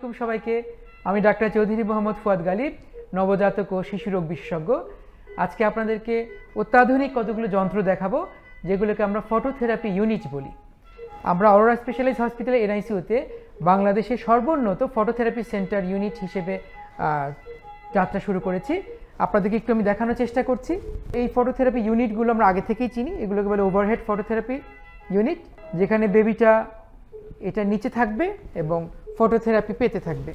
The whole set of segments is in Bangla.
আলাইকুম সবাইকে। আমি ডাক্তার চৌধুরী মোহাম্মদ ফুয়াদ গালিব, নবজাতক ও শিশু রোগ বিশেষজ্ঞ। আজকে আপনাদেরকে অত্যাধুনিক কতগুলো যন্ত্র দেখাবো যেগুলোকে আমরা ফটোথেরাপি ইউনিট বলি। আমরা অরোরা স্পেশালাইজ হসপিটালে এনআইসিইউতে বাংলাদেশের সর্বোন্নত ফটোথেরাপি সেন্টার ইউনিট হিসেবে যাত্রা শুরু করেছি। আপনাদেরকে একটু আমি দেখানোর চেষ্টা করছি। এই ফটোথেরাপি ইউনিটগুলো আমরা আগে থেকেই চিনি, এগুলোকে বলে ওভারহেড ফটোথেরাপি ইউনিট, যেখানে বেবিটা এটা নিচে থাকবে এবং ফটোথেরাপি পেতে থাকবে।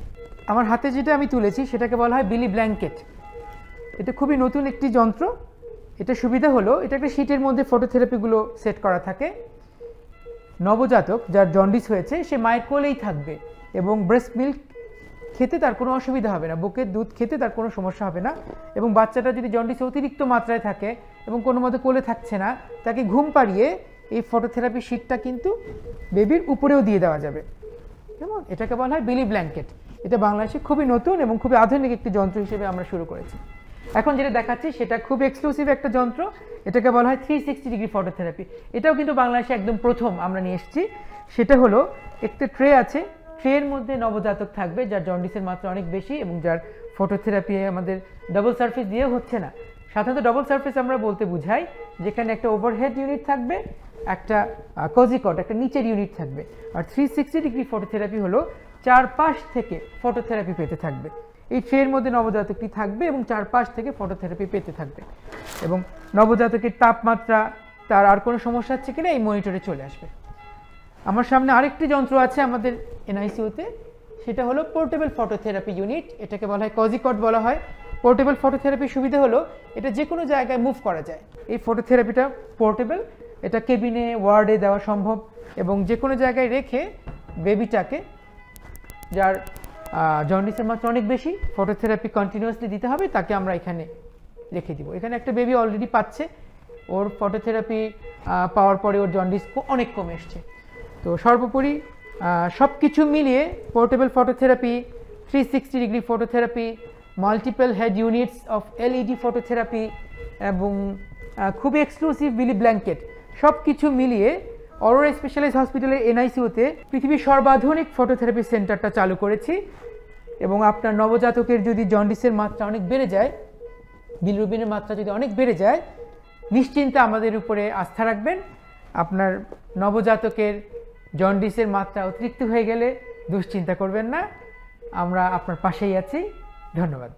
আমার হাতে যেটা আমি তুলেছি সেটাকে বলা হয় বিলি ব্ল্যাঙ্কেট। এটা খুবই নতুন একটি যন্ত্র। এটা সুবিধা হলো এটা একটা শীটের মধ্যে ফটোথেরাপিগুলো সেট করা থাকে। নবজাতক যার জন্ডিস হয়েছে সে মায়ের কোলেই থাকবে এবং ব্রেস্ট মিল্ক খেতে তার কোনো অসুবিধা হবে না, বুকের দুধ খেতে তার কোনো সমস্যা হবে না। এবং বাচ্চাটা যদি জন্ডিস অতিরিক্ত মাত্রায় থাকে এবং কোনো মতে কোলে থাকছে না, তাকে ঘুম পাড়িয়ে এই ফটোথেরাপি শীটটা কিন্তু বেবির উপরেও দিয়ে দেওয়া যাবে। কেমন? এটাকে বলা হয় বিলি ব্ল্যাঙ্কেট। এটা বাংলাদেশে খুবই নতুন এবং খুবই আধুনিক একটি যন্ত্র হিসেবে আমরা শুরু করেছি। এখন যেটা দেখাচ্ছি সেটা খুব এক্সক্লুসিভ একটা যন্ত্র। এটাকে বলা হয় 360 ডিগ্রি ফটোথেরাপি। এটাও কিন্তু বাংলাদেশে একদম প্রথম আমরা নিয়ে এসেছি। সেটা হলো একটা ট্রে আছে, ট্রের মধ্যে নবজাতক থাকবে যার জন্ডিসের মাত্রা অনেক বেশি এবং যার ফটোথেরাপি আমাদের ডাবল সারফেস দিয়ে হচ্ছে না। সাধারণত ডাবল সারফেস আমরা বলতে বুঝাই যেখানে একটা ওভারহেড ইউনিট থাকবে, একটা কোজিকট, একটা নিচের ইউনিট থাকবে। আর 360 ডিগ্রি ফটোথেরাপি হলো চারপাশ থেকে ফটোথেরাপি পেতে থাকবে। এই ট্রের মধ্যে নবজাতকটি থাকবে এবং চারপাশ থেকে ফটোথেরাপি পেতে থাকবে এবং নবজাতকের তাপমাত্রা তার আর কোনো সমস্যা হচ্ছে কিনা এই মনিটরে চলে আসবে। আমার সামনে আরেকটি যন্ত্র আছে আমাদের এনআইসিইউতে, সেটা হলো পোর্টেবল ফটোথেরাপি ইউনিট। এটাকে বলা হয় কোজিকট বলা হয়। পোর্টেবল ফটোথেরাপির সুবিধা হলো এটা যে কোনো জায়গায় মুভ করা যায়। এই ফটোথেরাপিটা পোর্টেবল, এটা কেবিনে, ওয়ার্ডে দেওয়া সম্ভব এবং যে কোনো জায়গায় রেখে বেবিটাকে যার জন্ডিসের মাত্রা অনেক বেশি, ফটোথেরাপি কন্টিনিউয়াসলি দিতে হবে, তাকে আমরা এখানে রেখে দিব। এখানে একটা বেবি অলরেডি পাচ্ছে, ওর ফটোথেরাপি পাওয়ার পরে ওর জন্ডিস অনেক কমে এসছে। তো সর্বোপরি সব কিছু মিলিয়ে portable phototherapy, 360 degree phototherapy, multiple head units of LED phototherapy এবং খুবই এক্সক্লুসিভ বিলি ব্ল্যাঙ্কেট, সব কিছু মিলিয়ে অরোরা স্পেশালাইজ হসপিটালের এনআইসিইউতে পৃথিবীর সর্বাধুনিক ফটোথেরাপি সেন্টারটা চালু করেছি। এবং আপনার নবজাতকের যদি জন্ডিসের মাত্রা অনেক বেড়ে যায়, বিলিরুবিনের মাত্রা যদি অনেক বেড়ে যায়, নিশ্চিন্তে আমাদের উপরে আস্থা রাখবেন। আপনার নবজাতকের জন্ডিসের মাত্রা অতিরিক্ত হয়ে গেলে দুশ্চিন্তা করবেন না, আমরা আপনার পাশেই আছি। ধন্যবাদ।